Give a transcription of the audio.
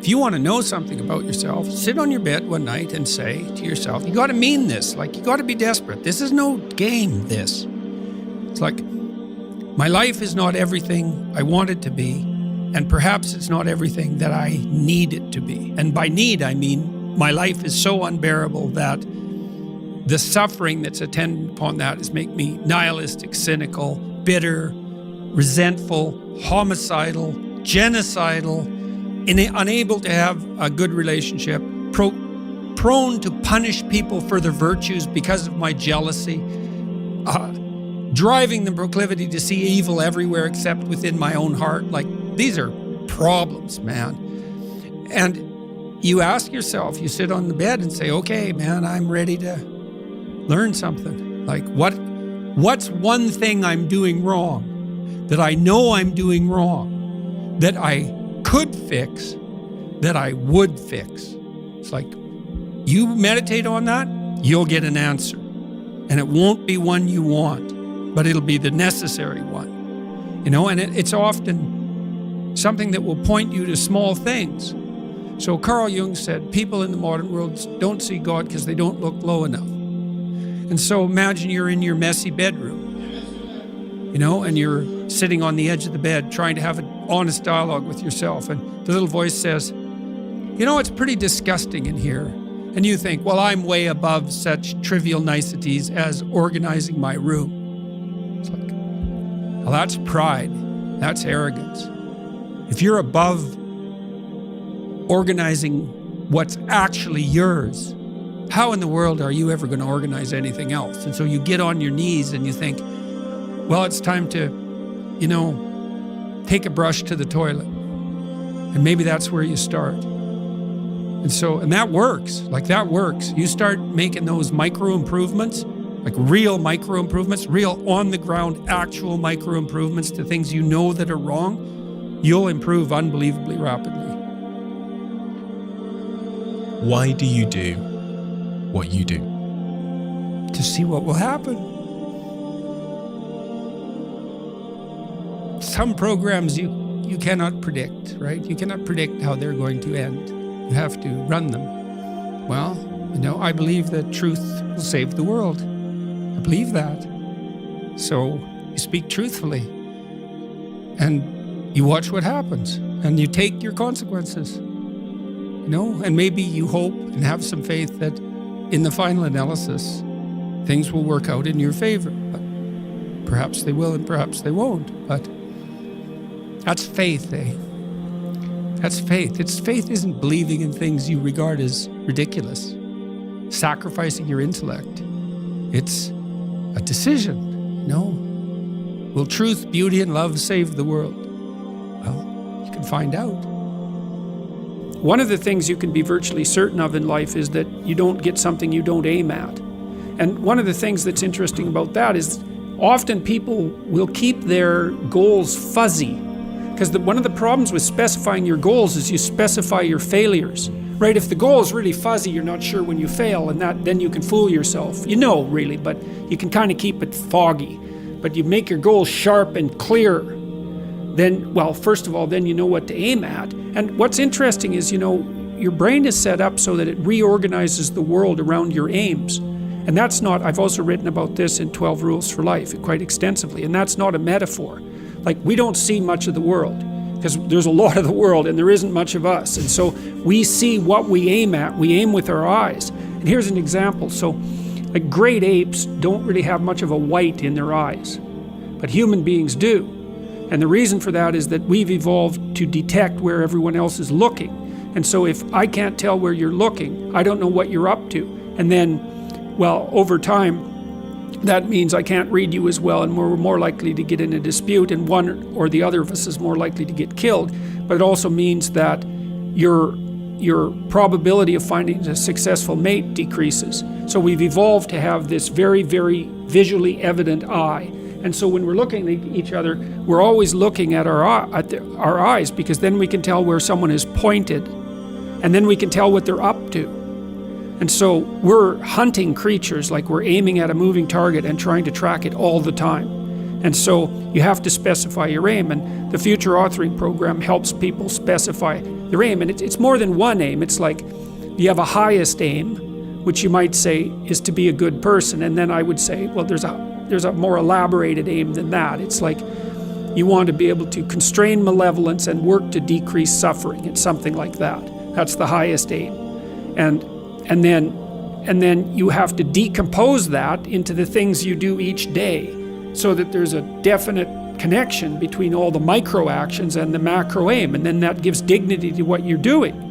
If you want to know something about yourself, sit on your bed one night and say to yourself, you got to mean this. Like, you got to be desperate. This is no game, this. It's like, my life is not everything I want it to be, and perhaps it's not everything that I need it to be. And by need, I mean my life is so unbearable that the suffering that's attendant upon that is make me nihilistic, cynical, bitter, resentful, homicidal, genocidal, unable to have a good relationship, prone to punish people for their virtues because of my jealousy, driving the proclivity to see evil everywhere except within my own heart. Like, these are problems, man. And you ask yourself, you sit on the bed and say, okay, man, I'm ready to learn something. Like, what's one thing I'm doing wrong, that I know I'm doing wrong, that I could fix, that I would fix? It's like, you meditate on that, you'll get an answer. And it won't be one you want, but it'll be the necessary one. You know, and it's often something that will point you to small things. So Carl Jung said, people in the modern world don't see God because they don't look low enough. And so imagine you're in your messy bedroom, you know, and you're sitting on the edge of the bed trying to have an honest dialogue with yourself. And the little voice says, you know, it's pretty disgusting in here. And you think, well, I'm way above such trivial niceties as organizing my room. It's like, well, that's pride. That's arrogance. If you're above organizing what's actually yours, how in the world are you ever going to organize anything else? And so you get on your knees and you think, well, it's time to, you know, take a brush to the toilet. And maybe that's where you start. And that works. Like, that works. You start making those micro improvements, like real micro improvements, real on the ground, actual micro improvements to things you know that are wrong, you'll improve unbelievably rapidly. Why do you do what you do? To see what will happen. Some programs you cannot predict, right? You cannot predict how they're going to end. You have to run them. Well, you know, I believe that truth will save the world. I believe that. So you speak truthfully and you watch what happens and you take your consequences, you know, and maybe you hope and have some faith that in the final analysis, things will work out in your favor. But perhaps they will and perhaps they won't. But that's faith, eh? That's faith. Faith isn't believing in things you regard as ridiculous, sacrificing your intellect. It's a decision, you know. Will truth, beauty, and love save the world? Well, you can find out. One of the things you can be virtually certain of in life is that you don't get something you don't aim at. And one of the things that's interesting about that is often people will keep their goals fuzzy. Because one of the problems with specifying your goals is you specify your failures, right? If the goal is really fuzzy, you're not sure when you fail, and then you can fool yourself. You know, really, but you can kind of keep it foggy. But you make your goals sharp and clear, then, well, first of all, then you know what to aim at. And what's interesting is, you know, your brain is set up so that it reorganizes the world around your aims. And that's not, I've also written about this in 12 Rules for Life quite extensively, and that's not a metaphor. Like, we don't see much of the world because there's a lot of the world and there isn't much of us. And so we see what we aim at. We aim with our eyes. And here's an example. So, like, great apes don't really have much of a white in their eyes, but human beings do. And the reason for that is that we've evolved to detect where everyone else is looking. And so if I can't tell where you're looking, I don't know what you're up to. And then, well, over time, that means I can't read you as well, and we're more likely to get in a dispute, and one or the other of us is more likely to get killed. But it also means that your probability of finding a successful mate decreases. So we've evolved to have this very, very visually evident eye. And so when we're looking at each other, we're always looking at our eyes, because then we can tell where someone is pointed, and then we can tell what they're up to. And so we're hunting creatures, like we're aiming at a moving target and trying to track it all the time. And so you have to specify your aim, and the Future Authoring Program helps people specify their aim. And it's more than one aim. It's like you have a highest aim, which you might say is to be a good person. And then I would say, well, there's a more elaborated aim than that. It's like you want to be able to constrain malevolence and work to decrease suffering. It's something like that. That's the highest aim. And then you have to decompose that into the things you do each day so that there's a definite connection between all the micro actions and the macro aim. And then that gives dignity to what you're doing.